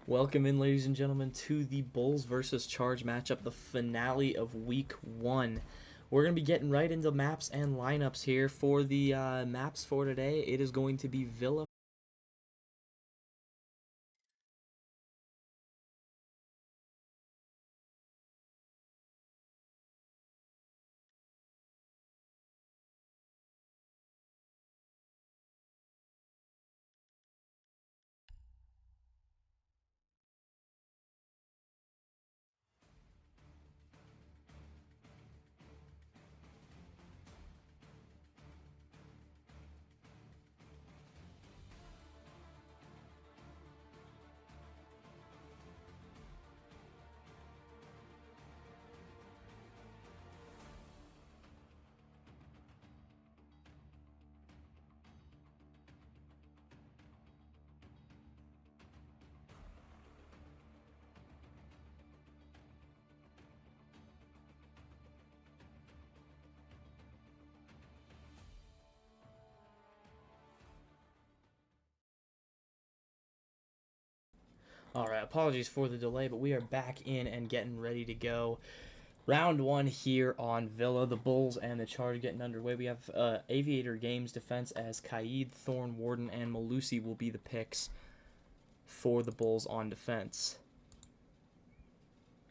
Welcome in, ladies and gentlemen, to the Bulls versus Charge matchup, the finale of Week 1. We're going to be getting right into maps and lineups here. For the maps for today, it is going to be Villa. Alright, apologies for the delay, but we are back in and getting ready to go. Round 1 here on Villa. The Bulls and the Charge getting underway. We have Aviator Games defense as Kaid, Thorn, Warden, and Malusi will be the picks for the Bulls on defense.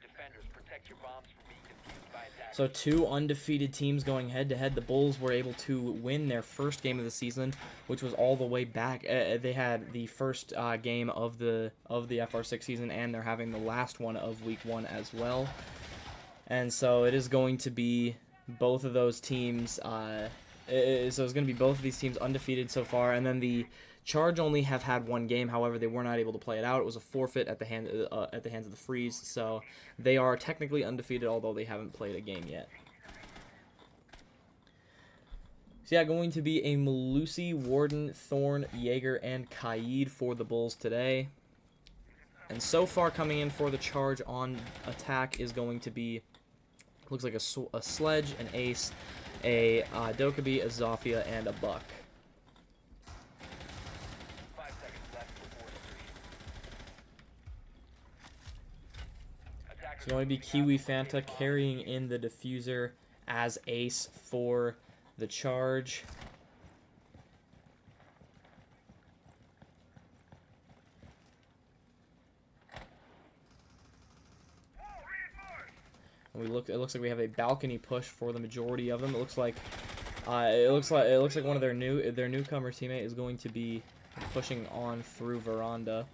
Defenders, protect your bombs from being confused by attackers. So two undefeated teams going head-to-head. The Bulls were able to win their first game of the season, which was all the way back. They had the first game of the FR6 season, and they're having the last one of Week 1 as well. And so it is going to be both of those teams. So it's going to be both of these teams undefeated so far, and then the Charge only have had one game. However, they were not able to play it out. It was a forfeit at the hands of the Freeze. So they are technically undefeated, although they haven't played a game yet. So yeah, going to be a Malusi, Warden, Thorn, Jaeger, and Kaid for the Bulls today. And so far coming in for the Charge on attack is going to be, looks like a Sledge, an Ace, a Dokkaebi, a Zofia, and a Buck. 5 seconds left before insertion. It's going to be Kiwi Fanta carrying in the Diffuser as Ace for the Charge. It looks like we have a balcony push for the majority of them. It looks like one of their newcomer teammate is going to be pushing on through veranda.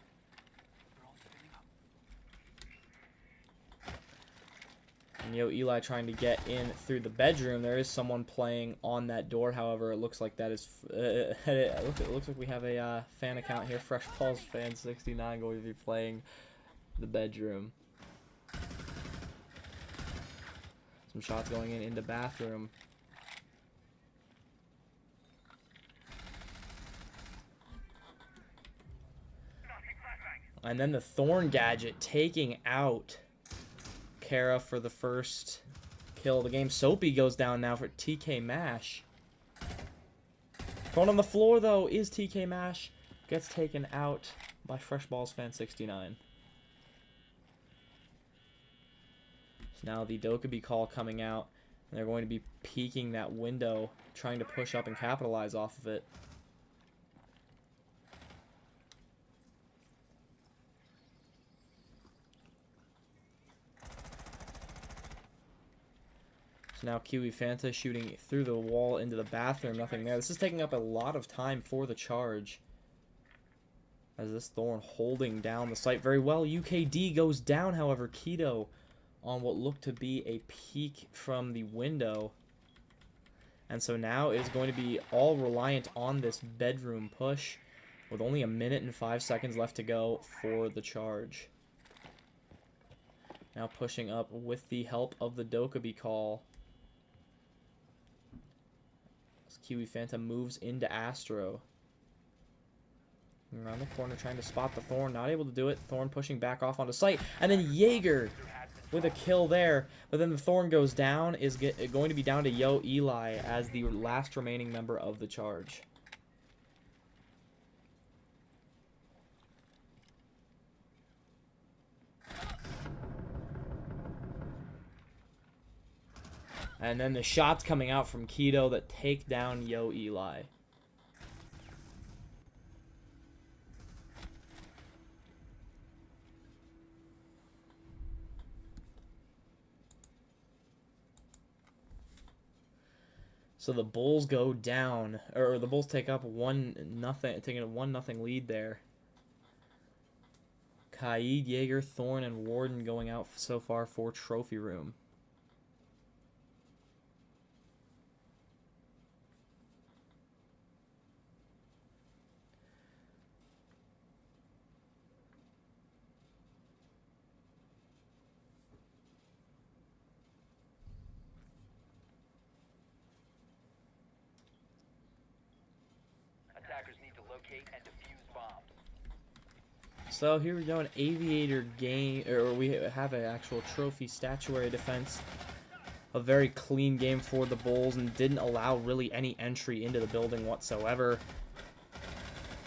And Eli trying to get in through the bedroom. There is someone playing on that door. However, it looks like that is it looks like we have a fan account here. Fresh Balls fan 69 going to be playing the bedroom. Some shots going into bathroom. And then the Thorn Gadget taking out Kara for the first kill of the game. Soapy goes down now for TK Mash. Thrown on the floor, though, is TK Mash. Gets taken out by Fresh Balls fan 69. Now the Dokkaebi call coming out, and they're going to be peeking that window, trying to push up and capitalize off of it. So now Kiwi Fanta shooting through the wall into the bathroom, nothing there. This is taking up a lot of time for the Charge, as this Thorn holding down the site very well. UKD goes down, however. Keto on what looked to be a peek from the window. And so now it is going to be all reliant on this bedroom push with only 1 minute and 5 seconds left to go for the Charge. Now pushing up with the help of the Dokkaebi call. As Kiwi Fanta moves into Astro. Around the corner trying to spot the Thorn, not able to do it. Thorn pushing back off onto site. And then Jaeger with a kill there, but then the Thorn goes down, is going to be down to Eli as the last remaining member of the Charge. And then the shots coming out from Keto that take down Yo Eli. So the Bulls go down, or the Bulls take up 1-0, taking a 1-0 lead there. Kaid, Yeager, Thorne, and Warden going out so far for trophy room. Attackers need to locate and defuse bombs. So here we go, an Aviator game, or we have an actual trophy statuary defense. A very clean game for the Bulls and didn't allow really any entry into the building whatsoever.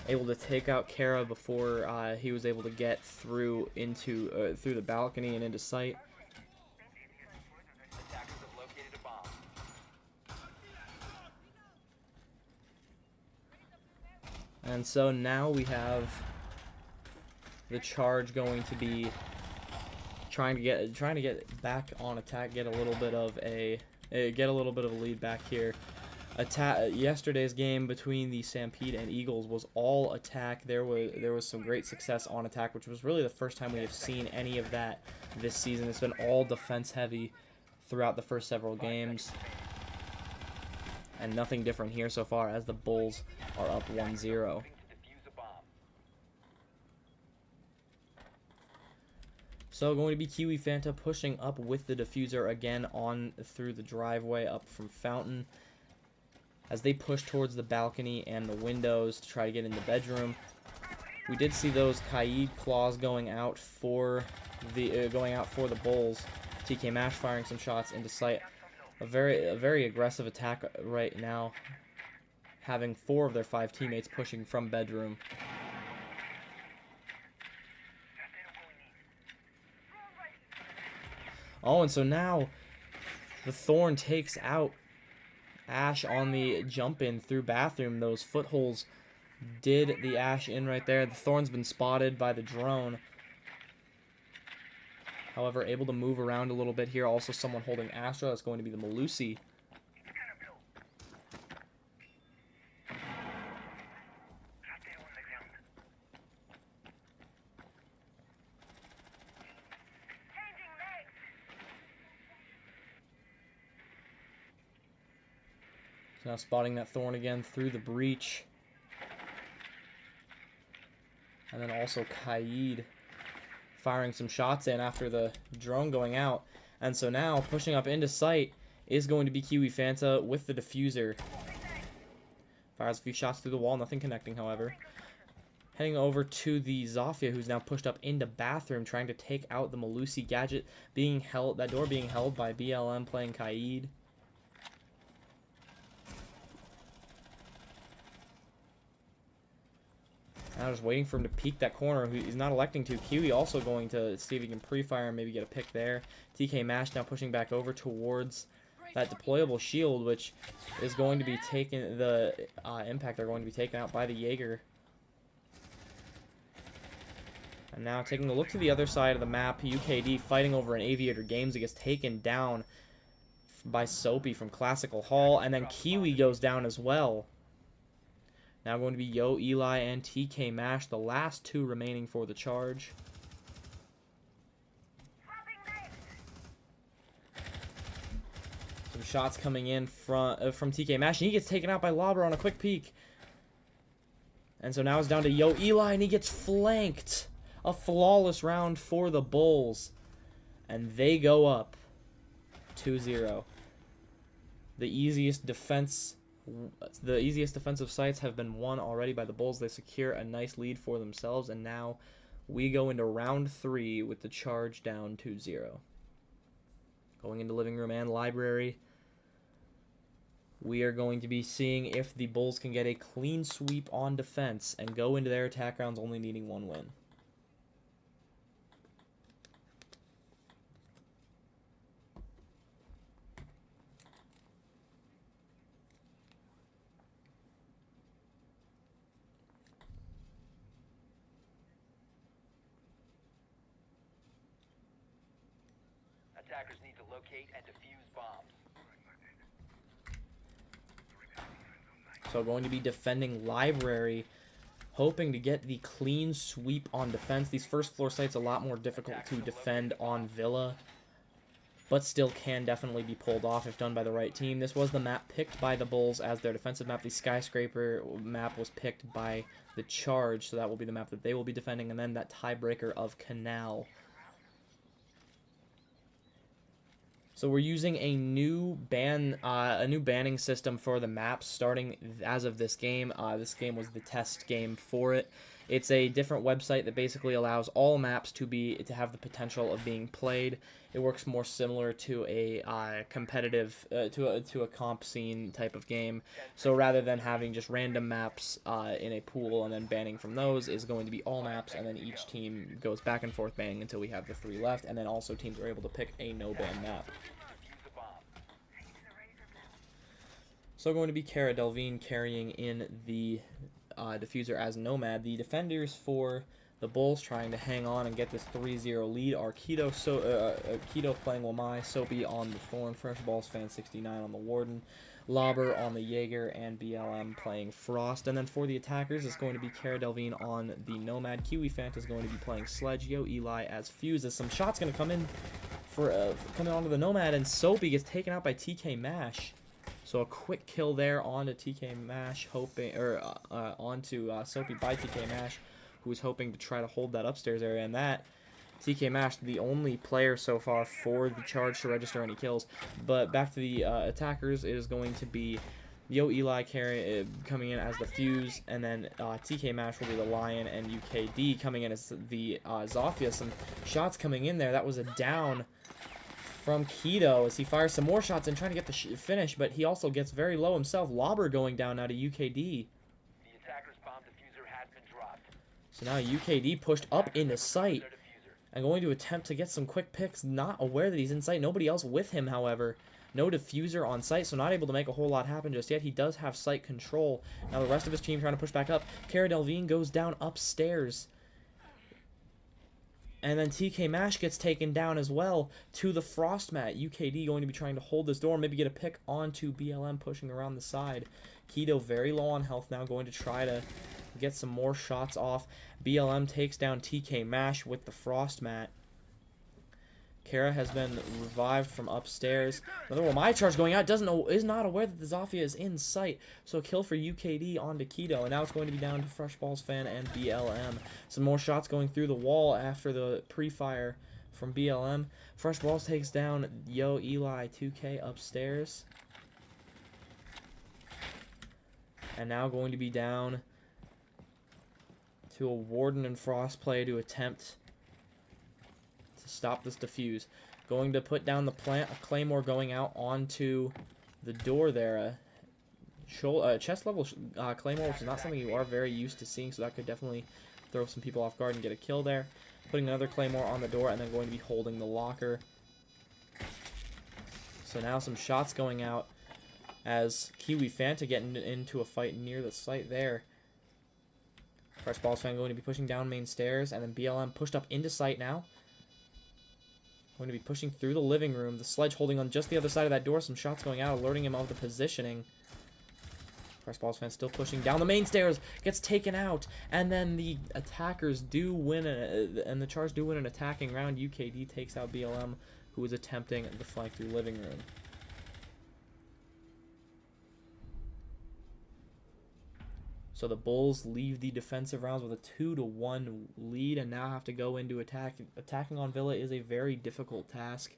Able to take out Kara before he was able to get through into through the balcony and into sight. Attackers have located a bomb. And so now we have the charge going to be trying to get back on attack, get a little bit of a lead back here. Yesterday's game between the Stampede and Eagles was all attack. There was some great success on attack, which was really the first time we have seen any of that this season. It's been all defense heavy throughout the first several games. And nothing different here so far as the Bulls are up 1-0. To defuse a bomb. So going to be Kiwi Fanta pushing up with the diffuser again on through the driveway up from Fountain. As they push towards the balcony and the windows to try to get in the bedroom. We did see those Kaid claws going out for the Bulls. TK Mash firing some shots into sight. A very aggressive attack right now, having 4 of their 5 teammates pushing from bedroom. Oh, and so now the Thorn takes out Ash on the jump in through bathroom. Those footholes did the Ash in right there. The Thorn's been spotted by the drone. However, able to move around a little bit here. Also someone holding Astra. That's going to be the Malusi. Now spotting that Thorn again through the breach. And then also Kaid firing some shots in after the drone going out. And so now pushing up into sight is going to be Kiwi Fanta with the diffuser. Fires a few shots through the wall, nothing connecting however. Heading over to the Zofia, who's now pushed up into bathroom, trying to take out the Malusi gadget, being held, that door being held by BLM playing Kaid. Now just waiting for him to peek that corner. He's not electing to. Kiwi also going to see if he can pre-fire and maybe get a pick there. TK Mash now pushing back over towards that deployable shield, which is going to be taken, the impact are going to be taken out by the Jaeger. And now taking a look to the other side of the map, UKD fighting over an Aviator Games. He gets taken down by Soapy from Classical Hall, and then Kiwi goes down as well. Now going to be Yo Eli and TK Mash, the last 2 remaining for the charge. Some shots coming in from TK Mash, and he gets taken out by Lobber on a quick peek. And so now it's down to Yo Eli, and he gets flanked. A flawless round for the Bulls. And they go up 2-0. The easiest defensive sites have been won already by the Bulls. They secure a nice lead for themselves, and now we go into round 3 with the charge down 2-0. Going into living room and library, we are going to be seeing if the Bulls can get a clean sweep on defense and go into their attack rounds only needing 1 win. Attackers need to locate and defuse bombs. So going to be defending Library, hoping to get the clean sweep on defense. These first floor sites a lot more difficult to defend on Villa, but still can definitely be pulled off if done by the right team. This was the map picked by the Bulls as their defensive map. The Skyscraper map was picked by the Charge, so that will be the map that they will be defending, and then that tiebreaker of Canal. So we're using a new banning system for the maps starting as of this game. This game was the test game for it. It's a different website that basically allows all maps to have the potential of being played. It works more similar to a competitive to a comp scene type of game. So rather than having just random maps in a pool and then banning from those, is going to be all maps, and then each team goes back and forth banning until we have the 3 left, and then also teams are able to pick a no ban map. So going to be Cara Delvine carrying in the diffuser as Nomad. The defenders for the Bulls trying to hang on and get this 3-0 lead are Keto playing Wamai, Soapy on the Thorn, Fresh Balls Fan 69 on the Warden, Lauber on the Jaeger, and BLM playing Frost. And then for the attackers, it's going to be Cara Delvine on the Nomad. Kiwi Fant is going to be playing Sledge. Yo Eli as Fuse. As some shots going to come in for coming onto the Nomad, and Soapy gets taken out by TK Mash. So a quick kill there onto TK Mash, onto Soapy by TK Mash, who was hoping to try to hold that upstairs area, and that TK Mash, the only player so far for the Charge to register any kills. But back to the attackers, it is going to be Yo Eli coming in as the Fuse, and then TK Mash will be the Lion, and UKD coming in as the Zofia. Some shots coming in there. That was a down from Keto as he fires some more shots and trying to get the finish, but he also gets very low himself. Lauber going down now to UKD. The attacker's bomb diffuser has been dropped. So now UKD pushed up into sight and going to attempt to get some quick picks, not aware that he's in sight. Nobody else with him, however. No diffuser on site, so not able to make a whole lot happen just yet. He does have site control. Now the rest of his team trying to push back up. Cara Delvine goes down upstairs. And then TK Mash gets taken down as well to the Frost mat. UKD going to be trying to hold this door, maybe get a pick onto BLM pushing around the side. Keto very low on health now, going to try to get some more shots off. BLM takes down TK Mash with the Frost mat. Kara has been revived from upstairs. Another one, my charge going out, is not aware that the Zofia is in sight. So a kill for UKD onto Keto, and now it's going to be down to Fresh Balls Fan and BLM. Some more shots going through the wall after the pre-fire from BLM. Fresh Balls takes down Yo Eli 2K upstairs. And now going to be down to a Warden and Frost play to attempt to stop this defuse. Going to put down the plant, a Claymore going out onto the door there. Chest level Claymore, which is not something you are very used to seeing, so that could definitely throw some people off guard and get a kill there. Putting another Claymore on the door, and then going to be holding the locker. So now some shots going out as Kiwi Fanta getting into a fight near the site there. Fresh Balls Fan going to be pushing down main stairs, and then BLM pushed up into sight now. Going to be pushing through the living room. The Sledge holding on just the other side of that door. Some shots going out, alerting him of the positioning. Fresh Balls Fan still pushing down the main stairs. Gets taken out. And then the attackers do win, and the Charge do win an attacking round. UKD takes out BLM, who was attempting the flank through living room. So the Bulls leave the defensive rounds with a 2-1 lead and now have to go into attack. Attacking on Villa is a very difficult task.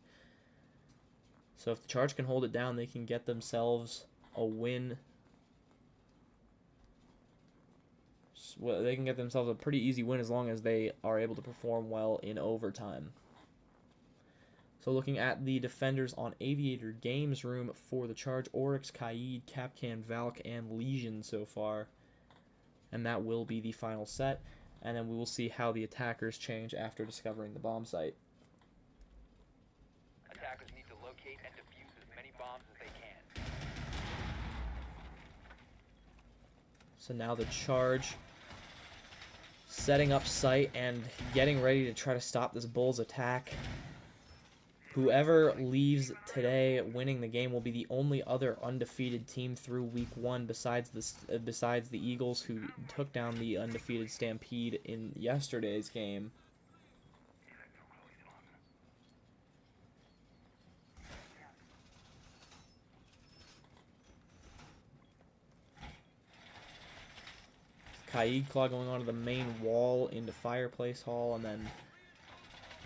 So if the Charge can hold it down, they can get themselves a win. Well, they can get themselves a pretty easy win as long as they are able to perform well in overtime. So looking at the defenders on Aviator Games Room for the Charge, Oryx, Kaid, Capcan, Valk, and Legion so far. And that will be the final set, and then we will see how the attackers change after discovering the bomb site. Attackers need to locate and defuse as many bombs as they can. So now the Charge setting up site and getting ready to try to stop this Bulls attack. Whoever leaves today winning the game will be the only other undefeated team through week 1 besides the Eagles, who took down the undefeated Stampede in yesterday's game. Kaid Claw going onto the main wall into Fireplace Hall, and then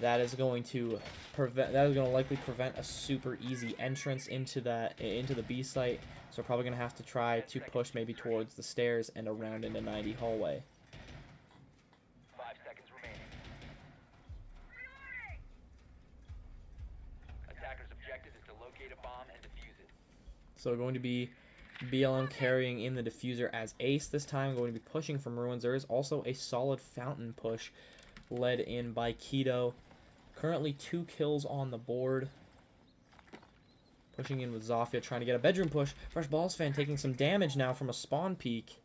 that is going to likely prevent a super easy entrance into the B site. So we're probably going to have to try to push maybe towards the stairs and around into 90 hallway. 5 seconds remaining. Attacker's objective is to locate a bomb and defuse it. So going to be BLM carrying in the diffuser as Ace this time, going to be pushing from Ruins. There is also a solid fountain push led in by Keto. Currently 2 kills on the board. Pushing in with Zofia, trying to get a bedroom push. Fresh Balls fan taking some damage now from a spawn peek.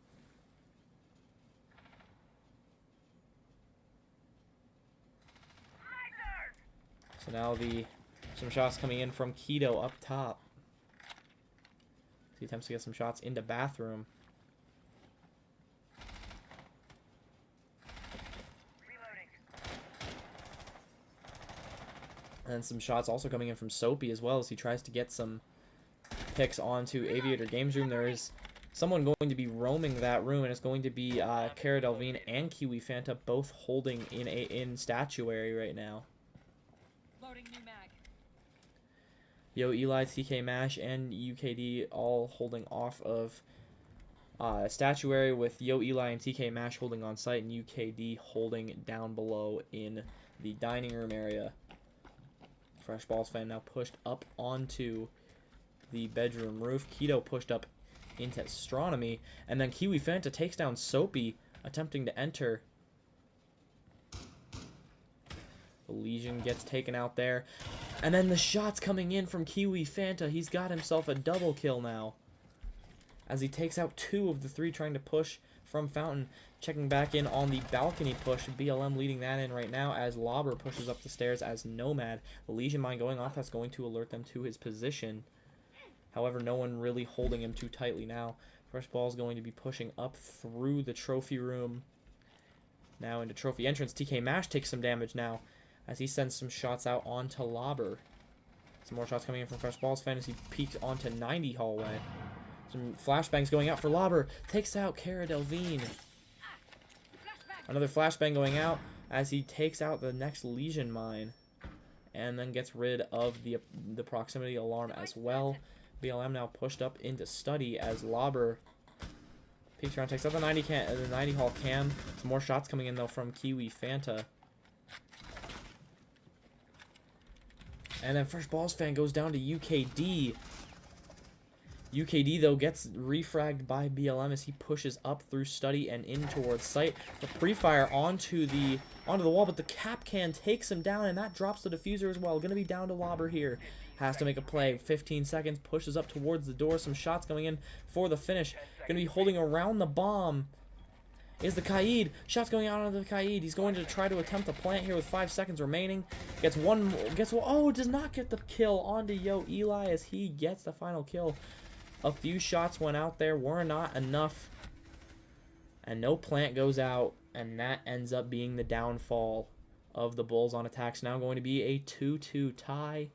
So now some shots coming in from Keto up top. He attempts to get some shots into bathroom. And some shots also coming in from Soapy as well as he tries to get some picks onto Aviator Games Room. There is someone going to be roaming that room, and it's going to be Cara Delvine and Kiwi Fanta both holding in statuary right now. Loading new mag. Yo Eli, TK Mash, and UKD all holding off of statuary, with Yo Eli and TK Mash holding on site and UKD holding down below in the dining room area. Fresh Balls fan now pushed up onto the bedroom roof. Keto pushed up into Astronomy, and then Kiwi Fanta takes down Soapy, attempting to enter. The Legion gets taken out there. And then the shots coming in from Kiwi Fanta. He's got himself a double kill now, as he takes out 2 of the 3 trying to push from Fountain. Checking back in on the balcony push. BLM leading that in right now as Lobber pushes up the stairs as Nomad. The Legion Mine going off. That's going to alert them to his position. However, no one really holding him too tightly now. Fresh Ball is going to be pushing up through the trophy room. Now into trophy entrance. TK Mash takes some damage now as he sends some shots out onto Lobber. Some more shots coming in from Fresh Balls fan as he peeks onto 90 hallway. Some flashbangs going out for Lobber. Takes out Cara Delvine. Another flashbang going out as he takes out the next Legion Mine. And then gets rid of the proximity alarm as well. BLM now pushed up into study as Lobber peeks around, takes out the 90 hall cam. Some more shots coming in though from Kiwi Fanta. And then Fresh Balls fan goes down to UKD. UKD, though, gets refragged by BLM as he pushes up through study and in towards site. The pre-fire onto the wall, but the cap can takes him down, and that drops the diffuser as well. Going to be down to Lobber here. Has to make a play. 15 seconds, pushes up towards the door. Some shots going in for the finish. Going to be holding around the bomb is the Kaid. Shots going out onto the Kaid. He's going to try to attempt a plant here with 5 seconds remaining. Gets one. Oh, does not get the kill onto Yo Eli as he gets the final kill. A few shots went out there, were not enough. And no plant goes out, and that ends up being the downfall of the Bulls on attacks. Now going to be a 2-2 tie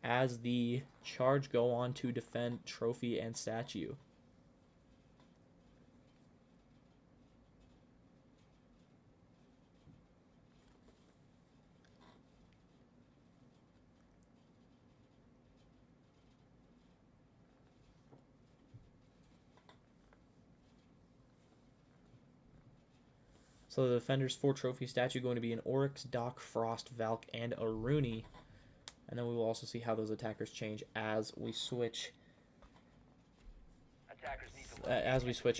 as the Charge go on to defend trophy and statue. So the defenders for trophy statue going to be an Oryx, Doc, Frost, Valk, and a Rooney. And then we will also see how those attackers change as we switch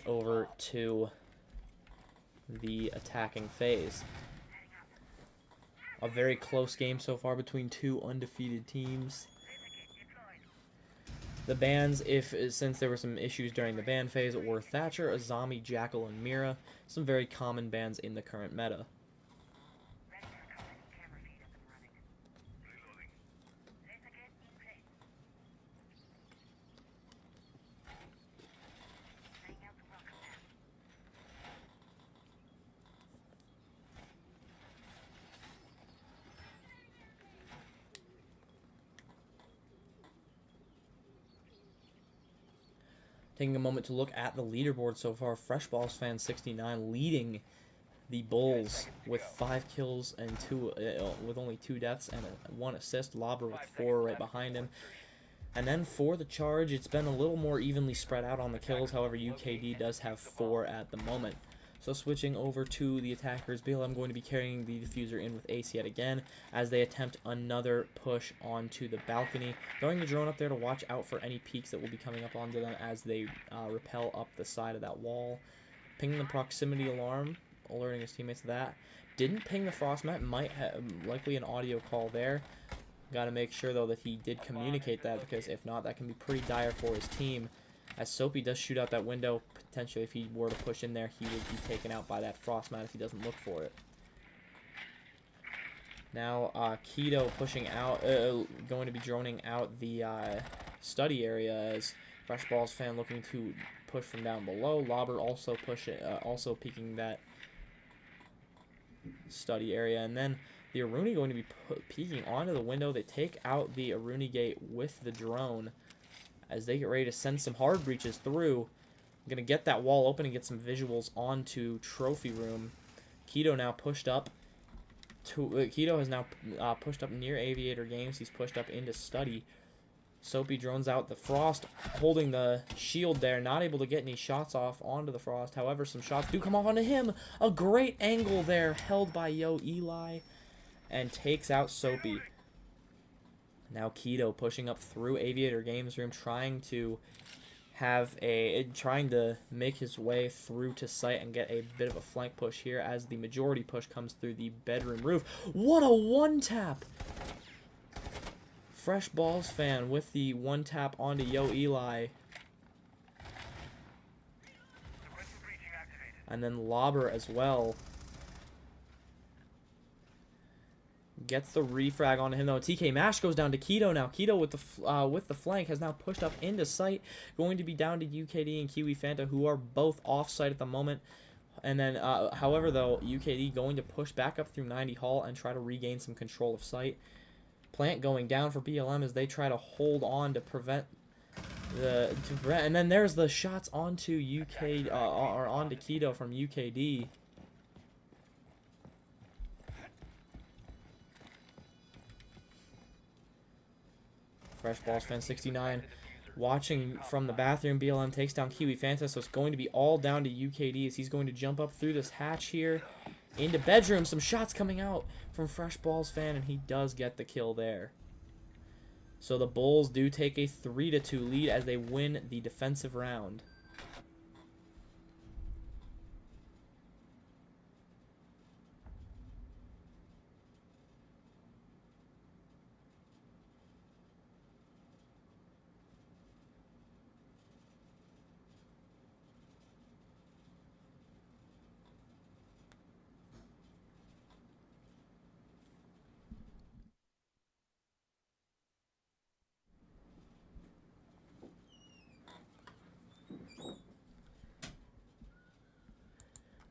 over to the attacking phase. A very close game so far between 2 undefeated teams. The bans, since there were some issues during the ban phase, were Thatcher, Azami, Jackal, and Mira. Some very common bans in the current meta. Taking a moment to look at the leaderboard so far, Fresh Balls Fan 69 leading the Bulls with 5 kills and with only 2 deaths and 1 assist. Lobber with 4 right behind him. And then for the Charge, it's been a little more evenly spread out on the kills. However, UKD does have 4 at the moment. So switching over to the attackers, BLM going to be carrying the diffuser in with Ace yet again as they attempt another push onto the balcony. Throwing the drone up there to watch out for any peaks that will be coming up onto them as they rappel up the side of that wall. Pinging the proximity alarm, alerting his teammates of that. Didn't ping the Frostmat, might have likely an audio call there. Got to make sure though that he did communicate that, because if not, that can be pretty dire for his team. As Soapy does shoot out that window, potentially if he were to push in there, he would be taken out by that Frostmat if he doesn't look for it. Now, Keto pushing out, going to be droning out the study area as Fresh Balls Fan looking to push from down below. Lobber also also peeking that study area, and then the Aruni going to be peeking onto the window. They take out the Aruni gate with the drone as they get ready to send some hard breaches through. I'm going to get that wall open and get some visuals onto Trophy Room. Keto now pushed up. Keto has now pushed up near Aviator Games. He's pushed up into Study. Soapy drones out the Frost, holding the shield there, not able to get any shots off onto the Frost. However, some shots do come off onto him. A great angle there, held by Yo Eli, and takes out Soapy. Now Keto pushing up through Aviator Games Room, trying to make his way through to site and get a bit of a flank push here as the majority push comes through the bedroom roof. What a one-tap! Fresh Balls Fan with the one-tap onto Yo Eli. And then Lobber as well. Gets the refrag onto him though. TK Mash goes down to Keto now. Keto with the flank has now pushed up into sight. Going to be down to UKD and Kiwi Fanta, who are both off site at the moment. And then, however though, UKD going to push back up through 90 Hall and try to regain some control of site. Plant going down for BLM as they try to hold on to prevent and then there's the shots onto onto Keto from UKD. Fresh Balls Fan 69 watching from the bathroom. BLM takes down Kiwi Fanta, so it's going to be all down to UKD as he's going to jump up through this hatch here into bedroom. Some shots coming out from Fresh Balls Fan, and he does get the kill there. So the Bulls do take a 3-2 lead as they win the defensive round.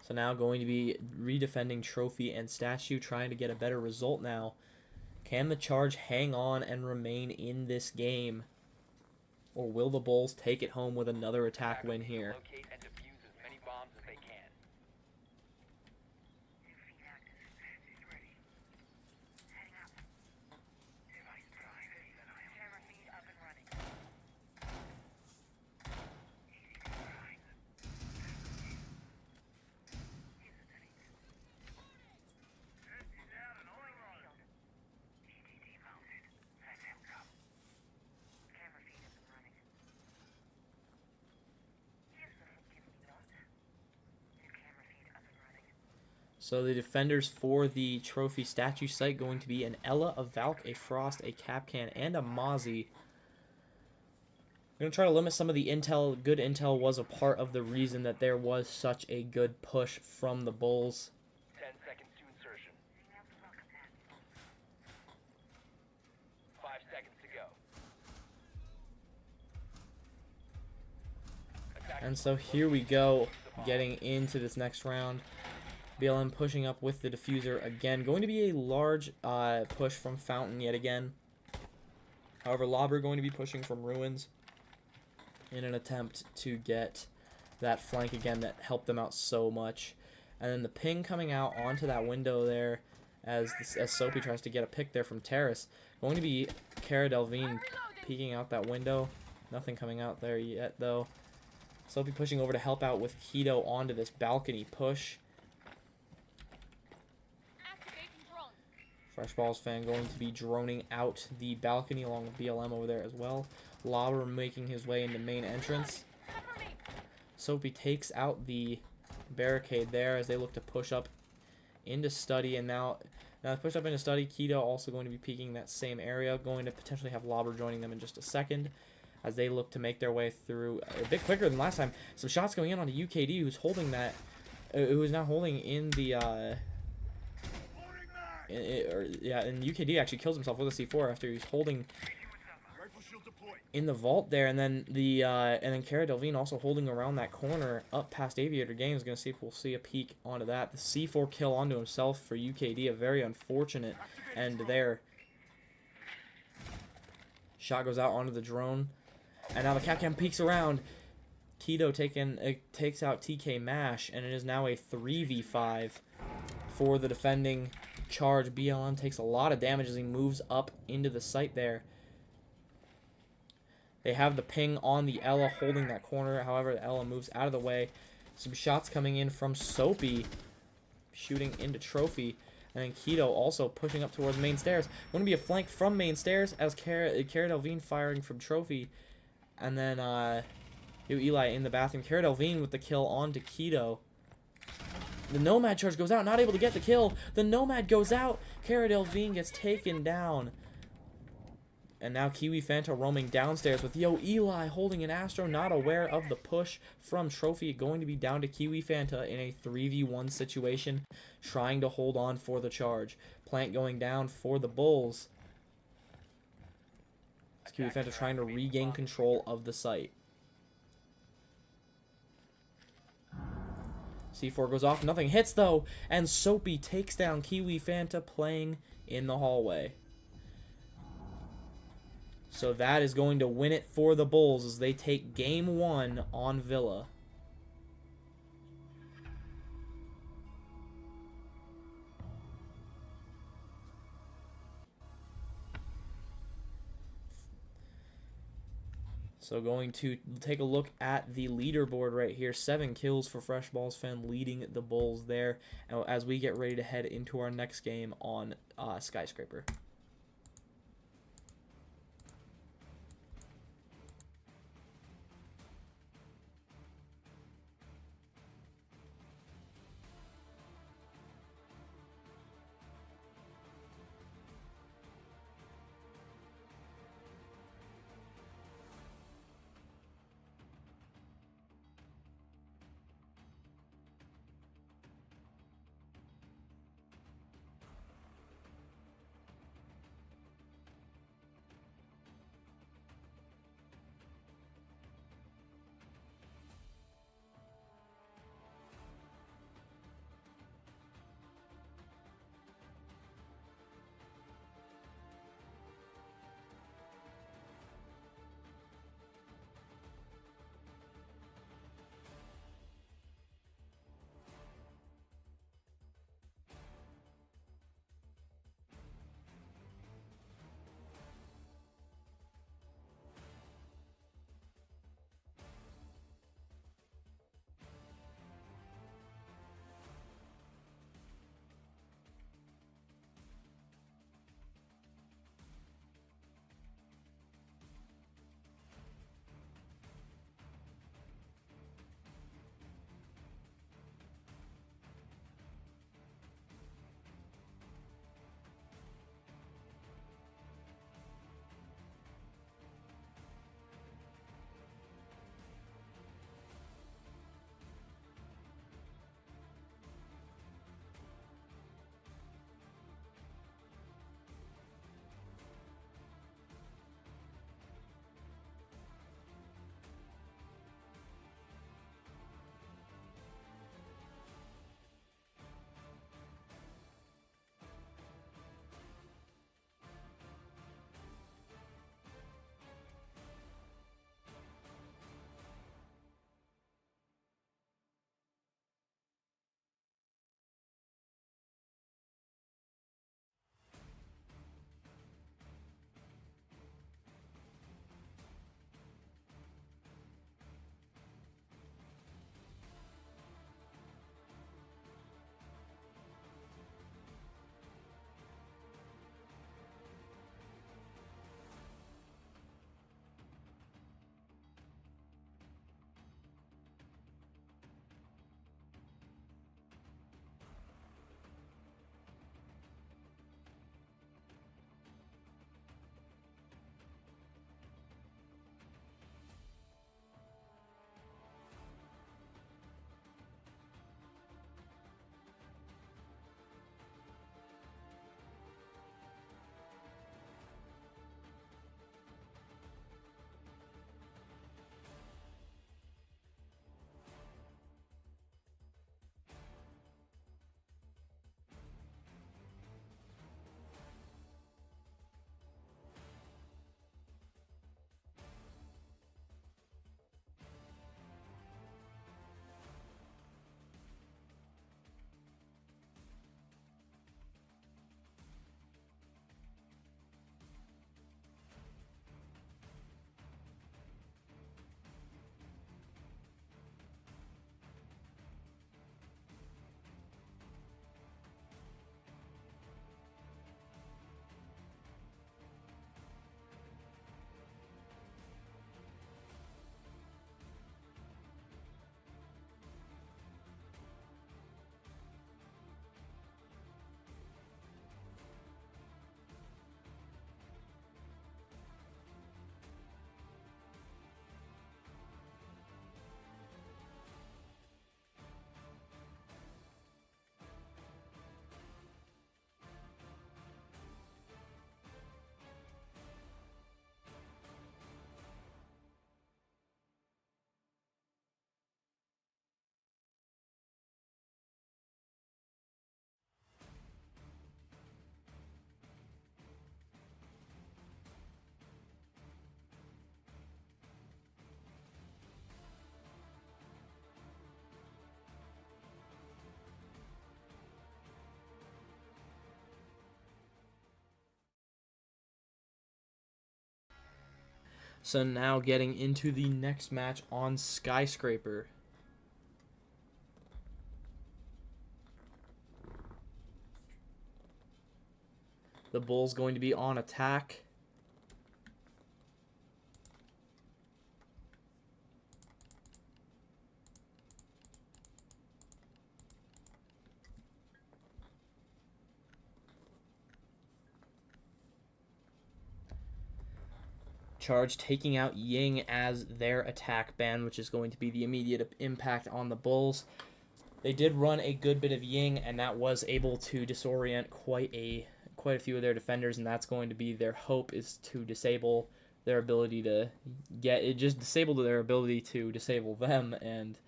So now going to be redefending Trophy and Statue, trying to get a better result now. Can the Charge hang on and remain in this game? Or will the Bulls take it home with another attack win here? Locate and defuse as many bombs as they can. Camera feed up and running. So the defenders for the Trophy Statue site going to be an Ella, a Valk, a Frost, a Capcan, and a Mozzie. We're going to try to limit some of the intel. Good intel was a part of the reason that there was such a good push from the Bulls. 10 seconds to insertion. 5 seconds to go. And so here we go, getting into this next round. BLM pushing up with the diffuser again. Going to be a large push from Fountain yet again. However, Lobber going to be pushing from Ruins in an attempt to get that flank again that helped them out so much. And then the ping coming out onto that window there as Soapy tries to get a pick there from Terrace. Going to be Cara Delvine peeking out that window. Nothing coming out there yet, though. Soapy pushing over to help out with Keto onto this balcony push. Fresh Balls fan going to be droning out the balcony along with BLM over there as well. Lauber making his way into main entrance. Soapy takes out the barricade there as they look to push up into study, and now push up into study. Keto also going to be peeking that same area, going to potentially have Lauber joining them in just a second as they look to make their way through a bit quicker than last time. Some shots going in on UKD, who's holding that, who is now holding in the and UKD actually kills himself with a C4 after he's holding in the vault there, and then Cara Delvine also holding around that corner up past Aviator Games. Gonna see if we'll see a peek onto that. The C4 kill onto himself for UKD, a very unfortunate end there. Shot goes out onto the drone, and now the Capcom peeks around. Keto takes out TK Mash, and it is now a 3v5 for the defending charge. BLM takes a lot of damage as he moves up into the site there. They have the ping on the Ella holding that corner. However, the Ella moves out of the way. Some shots coming in from Soapy, shooting into Trophy. And then Keto also pushing up towards main stairs. Going to be a flank from main stairs as Cara Delvine firing from Trophy. And then Eli in the bathroom. Cara Delvine with the kill onto Keto. The Nomad charge goes out, not able to get the kill. The Nomad goes out. Cara Delvine gets taken down. And now Kiwi Fanta roaming downstairs with Eli holding an Astro, not aware of the push from Trophy. Going to be down to Kiwi Fanta in a 3v1 situation, trying to hold on for the charge. Plant going down for the Bulls. It's Kiwi Fanta trying to regain control of the site. C4 goes off, nothing hits though, and Soapy takes down Kiwi Fanta playing in the hallway. So that is going to win it for the Bulls as they take game 1 on Villa. So going to take a look at the leaderboard right here. 7 kills for Fresh Balls Fan, leading the Bulls there as we get ready to head into our next game on Skyscraper. So now getting into the next match on Skyscraper. The Bulls going to be on attack. Charge taking out Ying as their attack ban, which is going to be the immediate impact on the Bulls. They did run a good bit of Ying, and that was able to disorient quite a few of their defenders, and that's going to be their hope, is to disable their ability to get it, just disable their ability to disable them and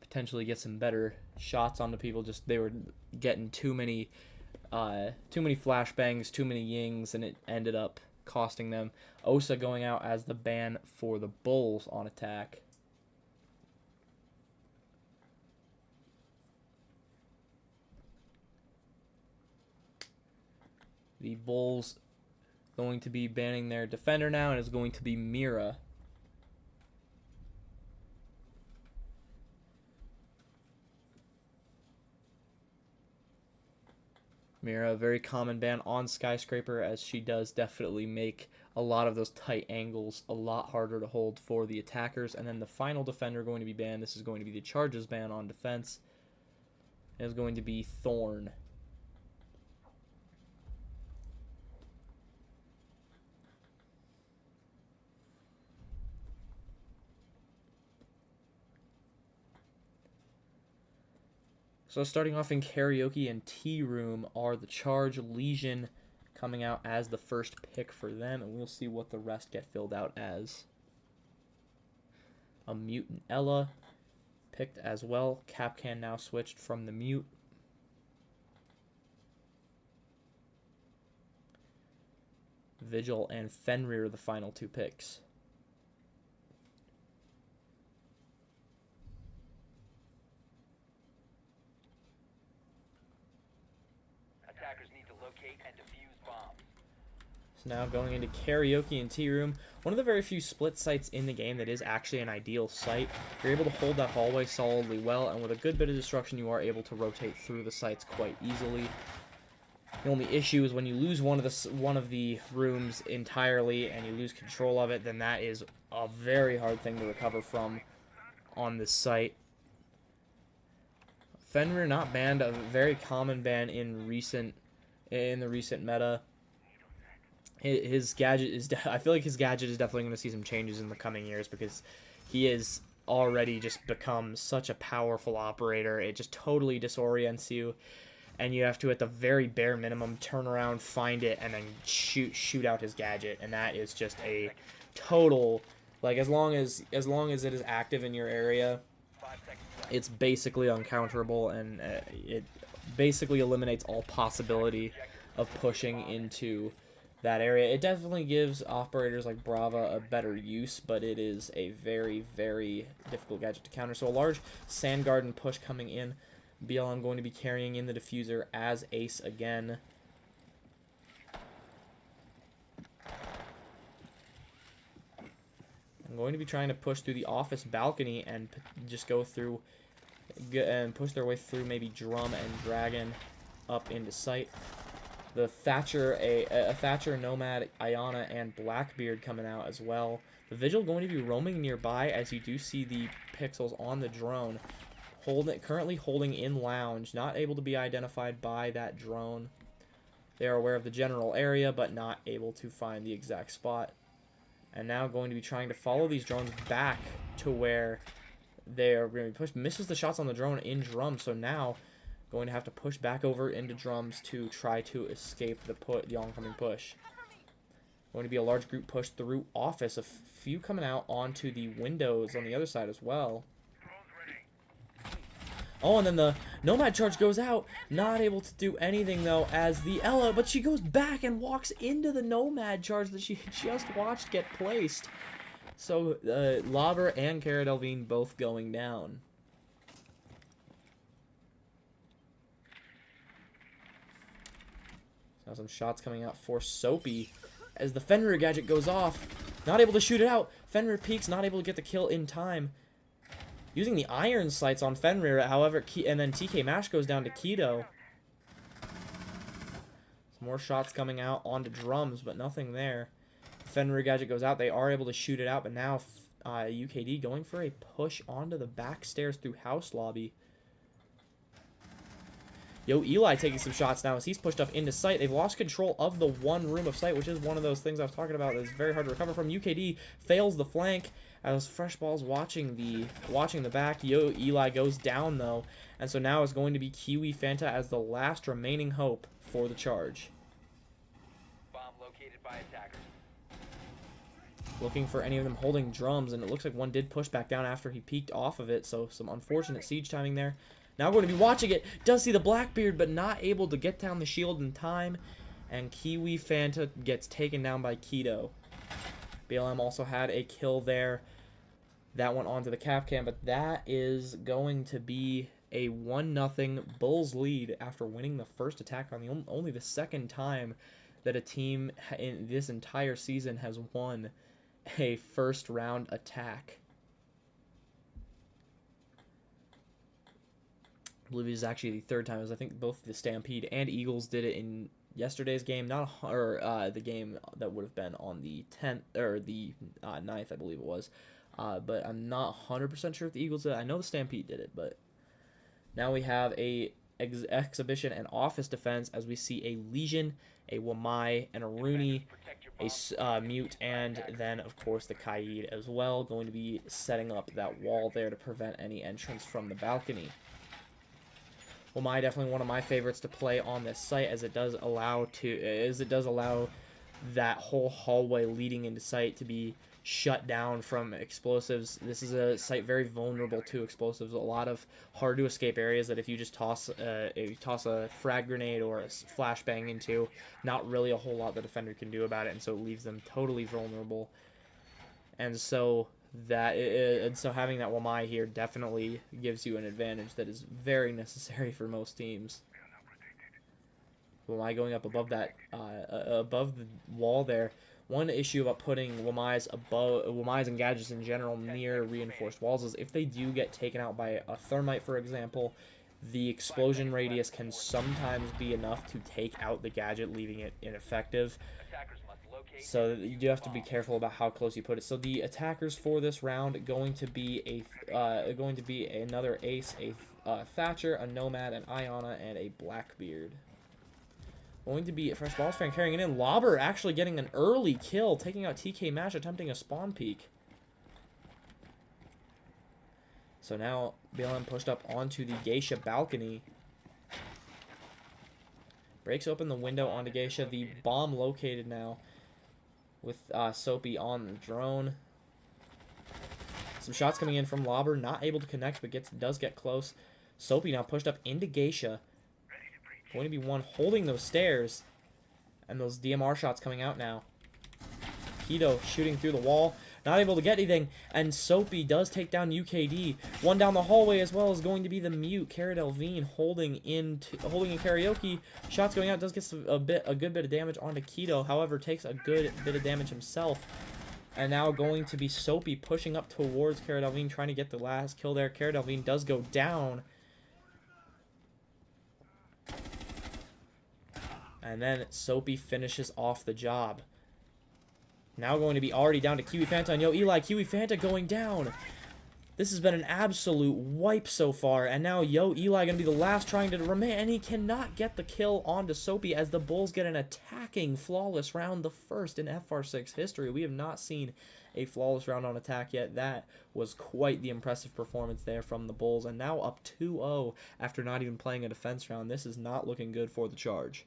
potentially get some better shots onto people. Just they were getting too many flashbangs, too many Yings, and it ended up costing them. Osa going out as the ban for the Bulls on attack. The Bulls going to be banning their defender now, and it's going to be Mira. Mira, a very common ban on Skyscraper, as she does definitely make a lot of those tight angles a lot harder to hold for the attackers. And then the final defender going to be banned, this is going to be the Charges ban on defense, is going to be Thorn. So starting off in Karaoke and Tea Room are the Charge. Legion coming out as the first pick for them, and we'll see what the rest get filled out as. A Mutant Ella picked as well. Capcan now switched from the Mute. Vigil and Fenrir the final two picks. Attackers need to locate and defuse bombs. So now going into Karaoke and Tea Room, one of the very few split sites in the game that is actually an ideal site. You're able to hold that hallway solidly well, and with a good bit of destruction, you are able to rotate through the sites quite easily. The only issue is when you lose one of the rooms entirely and you lose control of it, then that is a very hard thing to recover from on this site. Fenrir not banned, a very common ban in the recent meta. His gadget is I feel like his gadget is definitely going to see some changes in the coming years, because he is already just become such a powerful operator. It just totally disorients you, and you have to, at the very bare minimum, turn around, find it, and then shoot out his gadget, and that is just a total, like, as long as it is active in your area, it's basically uncounterable, and it basically eliminates all possibility of pushing into that area. It definitely gives operators like Brava a better use, but it is a very, very difficult gadget to counter. So a large Sand Garden push coming in. BLM going to be carrying in the diffuser as Ace again. I'm going to be trying to push through the office balcony and just go through and push their way through maybe Drum and Dragon up into sight. The Thatcher, a Thatcher, Nomad, Ayana, and Blackbeard coming out as well. The Vigil going to be roaming nearby, as you do see the pixels on the drone. Currently holding in lounge, not able to be identified by that drone. They are aware of the general area, but not able to find the exact spot. And now going to be trying to follow these drones back to where they are going to be pushed. Misses the shots on the drone in Drum, so now going to have to push back over into Drums to try to escape the oncoming push. Going to be a large group push through office. A few coming out onto the windows on the other side as well. Oh, and then the Nomad charge goes out. Not able to do anything, though, as the Ella, but she goes back and walks into the Nomad charge that she just watched get placed. So, Lauber and Cara Delevingne both going down. Now some shots coming out for Soapy as the Fenrir gadget goes off. Not able to shoot it out. Fenrir peeks, not able to get the kill in time. Using the iron sights on Fenrir, however, and then TK Mash goes down to Keto. Some more shots coming out onto drums, but nothing there. Fenrir gadget goes out. They are able to shoot it out, but now UKD going for a push onto the back stairs through house lobby. Yo, Eli taking some shots now as he's pushed up into sight. They've lost control of the one room of sight, which is one of those things I was talking about that's very hard to recover from. UKD fails the flank as Fresh Balls watching the back. Yo, Eli goes down though, and so now it's going to be Kiwi Fanta as the last remaining hope for the charge. Bomb located by attackers. Looking for any of them holding drums, and it looks like one did push back down after he peeked off of it, so some unfortunate siege timing there. Now we're going to be watching it. Does see the Blackbeard, but not able to get down the shield in time. And Kiwi Fanta gets taken down by Keto. BLM also had a kill there. That went onto the cap cam, but that is going to be a 1-0 Bulls lead after winning the first attack on only the second time that a team in this entire season has won a first round attack. I believe it is actually the third time, as I think both the Stampede and Eagles did it in yesterday's game, the game that would have been on the 10th or the 9th, I believe it was. But I'm not 100% sure if the Eagles did it. I know the Stampede did it, but now we have a exhibition and office defense as we see a Legion, a Wamai, and a Rooney, a Mute, and then of course the Kaid as well, going to be setting up that wall there to prevent any entrance from the balcony. Wamai definitely one of my favorites to play on this site, as it does allow that whole hallway leading into site to be shut down from explosives. This is a site very vulnerable to explosives. A lot of hard to escape areas that if you just toss a frag grenade or a flashbang into, not really a whole lot the defender can do about it, and so it leaves them totally vulnerable. And so having that Wamai here definitely gives you an advantage that is very necessary for most teams. Wamai going up above that above the wall there. One issue about putting Wamais and gadgets in general near reinforced walls is if they do get taken out by a thermite, for example, the explosion radius can sometimes be enough to take out the gadget, leaving it ineffective. So you do have to be careful about how close you put it. So the attackers for this round going to be another Ace, a Thatcher, a Nomad, an Iona, and a Blackbeard. Going to be a Fresh Balls fan carrying it in. Lobber actually getting an early kill, taking out TK Mash, attempting a spawn peek. So now BLM pushed up onto the Geisha balcony. Breaks open the window onto Geisha. The bomb located now with Soapy on the drone. Some shots coming in from Lobber, not able to connect, but does get close. Soapy now pushed up into Geisha. Going to be one holding those stairs, and those DMR shots coming out now. Keto shooting through the wall, not able to get anything, and Soapy does take down UKD. One down the hallway as well is going to be the Mute. Cara Delvine holding in Karaoke. Shots going out, does get a good bit of damage onto Keto. However, takes a good bit of damage himself. And now going to be Soapy pushing up towards Cara Delvine, trying to get the last kill there. Cara Delvine does go down. And then Soapy finishes off the job. Now going to be already down to Kiwi Fanta. And yo, Eli, Kiwi Fanta going down. This has been an absolute wipe so far. And now, yo, Eli going to be the last trying to remain. And he cannot get the kill onto Soapy as the Bulls get an attacking flawless round. The first in FR6 history. We have not seen a flawless round on attack yet. That was quite the impressive performance there from the Bulls. And now up 2-0 after not even playing a defense round. This is not looking good for the Charge.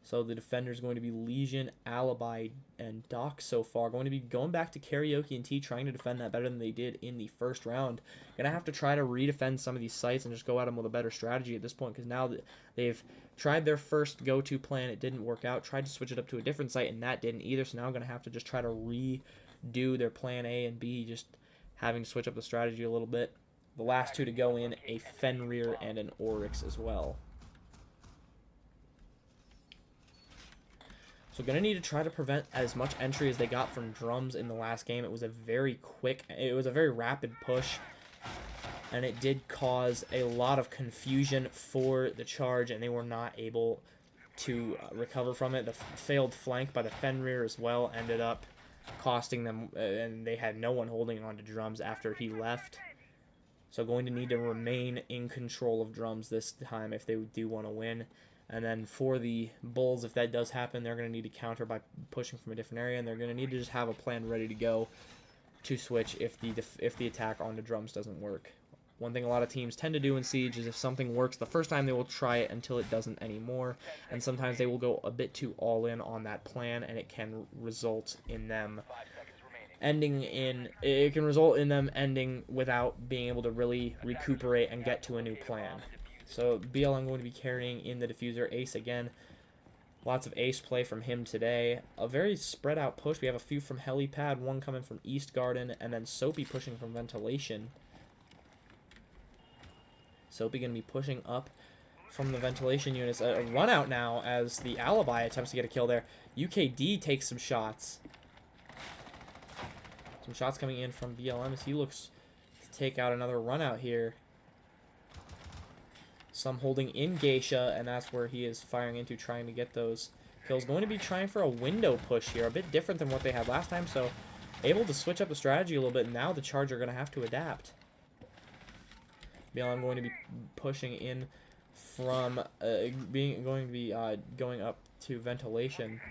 So the defender's going to be Legion, Alibi, and Doc so far. Going to be going back to Karaoke and T, trying to defend that better than they did in the first round. Going to have to try to redefend some of these sites and just go at them with a better strategy at this point, because now that they've tried their first go-to plan, it didn't work out. Tried to switch it up to a different site, and that didn't either. So now I'm going to have to just try to redo their plan A and B, just having to switch up the strategy a little bit. the last 2 to go in, a Fenrir and an Oryx as well. So going to need to try to prevent as much entry as they got from drums in the last game. It was a very rapid push, and it did cause a lot of confusion for the charge, and they were not able to recover from it. The failed flank by the Fenrir as well ended up costing them, and they had no one holding on to drums after he left. So going to need to remain in control of drums this time if they do want to win. And then for the Bulls, if that does happen, they're going to need to counter by pushing from a different area, and they're going to need to just have a plan ready to go to switch if the attack onto drums doesn't work. One thing a lot of teams tend to do in Siege is if something works the first time, they will try it until it doesn't anymore, and sometimes they will go a bit too all in on that plan, and it can result in them ending without being able to really recuperate and get to a new plan. So BLM going to be carrying in the diffuser. Ace again. Lots of ace play from him today. A very spread out push. We have a few from Helipad, one coming from East Garden, and then Soapy pushing from Ventilation. Soapy going to be pushing up from the ventilation units. A run out now as the Alibi attempts to get a kill there. UKD takes some shots. Some shots coming in from BLM as he looks to take out another run out here. Some holding in Geisha, and that's where he is firing into, trying to get those kills. Going to be trying for a window push here, a bit different than what they had last time, so able to switch up the strategy a little bit. Now the Charge are going to have to adapt. BLM going to be pushing in from going up to ventilation.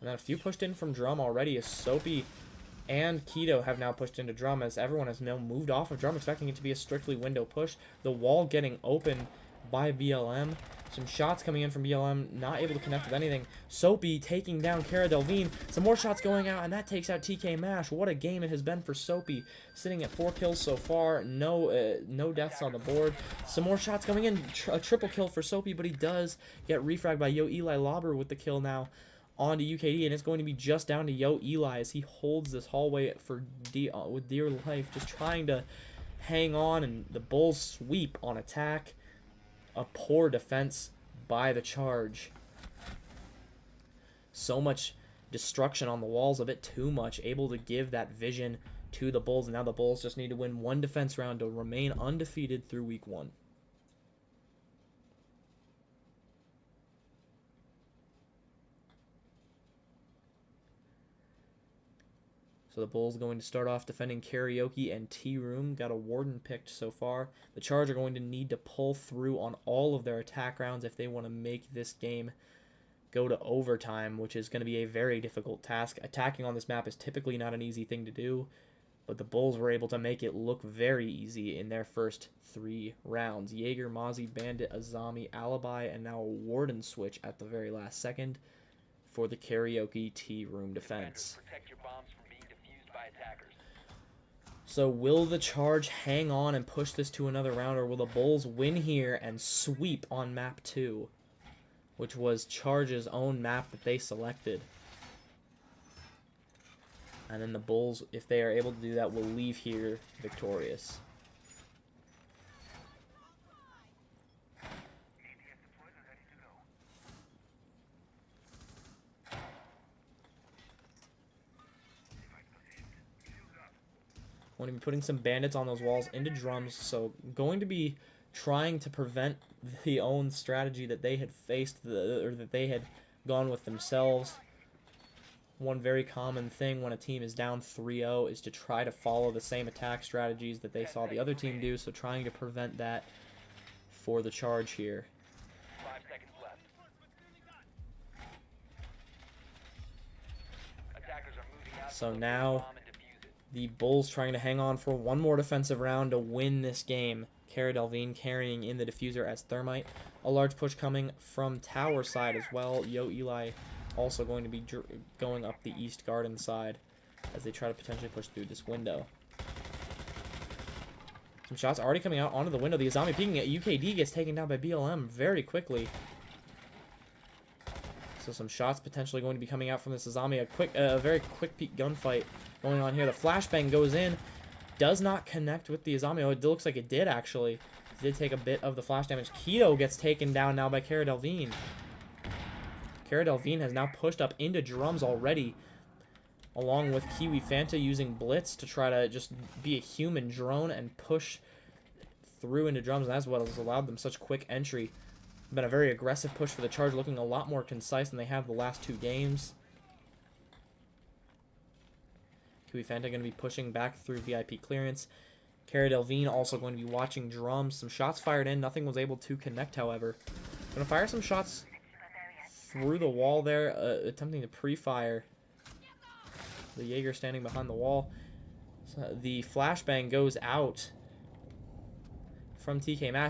And then a few pushed in from drum already as Soapy and Keto have now pushed into drum, as everyone has now moved off of drum, expecting it to be a strictly window push. The wall getting open by BLM. Some shots coming in from BLM, not able to connect with anything. Soapy taking down Cara Delvine. Some more shots going out, and that takes out TK Mash. What a game it has been for Soapy, sitting at 4 kills so far. No deaths on the board. Some more shots coming in. A triple kill for Soapy, but he does get refragged by Yo Eli Lauber with the kill now onto UKD, and it's going to be just down to Yo Eli as he holds this hallway with dear life, just trying to hang on, and the Bulls sweep on attack. A poor defense by the Charge. So much destruction on the walls, a bit too much, able to give that vision to the Bulls, and now the Bulls just need to win one defense round to remain undefeated through week 1. So the Bulls going to start off defending Karaoke and Tea Room. Got a Warden picked so far. The Charge are going to need to pull through on all of their attack rounds if they want to make this game go to overtime, which is going to be a very difficult task. Attacking on this map is typically not an easy thing to do, but the Bulls were able to make it look very easy in their first 3 rounds. Jaeger, Mozzie, Bandit, Azami, Alibi, and now a Warden switch at the very last second for the Karaoke Tea Room defense. Protect your bombs from being defused by attackers. So will the Charge hang on and push this to another round, or will the Bulls win here and sweep on map 2, which was Charge's own map that they selected? And then the Bulls, if they are able to do that, will leave here victorious. Going to be putting some bandits on those walls into drums, so going to be trying to prevent the own strategy that they had faced, or that they had gone with themselves. One very common thing when a team is down 3-0 is to try to follow the same attack strategies that they saw the other team do, so trying to prevent that for the Charge here. 5 seconds left. Attackers are moving out. So to now locate the bomb and defuse it. the Bulls trying to hang on for one more defensive round to win this game. Cara Delvine carrying in the diffuser as Thermite. A large push coming from tower side as well. Yo Eli also going to be going up the East Garden side as they try to potentially push through this window. Some shots already coming out onto the window. The Azami peeking at UKD gets taken down by BLM very quickly. So some shots potentially going to be coming out from this Azami. A very quick peek gunfight going on here. The flashbang goes in. Does not connect with the Izami. Oh, it looks like it did, actually. It did take a bit of the flash damage. Keto gets taken down now by Cara Delevingne. Cara Delevingne has now pushed up into drums already, along with Kiwi Fanta using Blitz to try to just be a human drone and push through into drums. And that's what has allowed them such quick entry. Been a very aggressive push for the Charge, looking a lot more concise than they have the last 2 games. Kiwi Fanta going to be pushing back through VIP clearance. Cara Delevingne also going to be watching drums. Some shots fired in. Nothing was able to connect, however. Going to fire some shots through the wall there, attempting to pre-fire. The Jaeger standing behind the wall. So the flashbang goes out from TK Mash.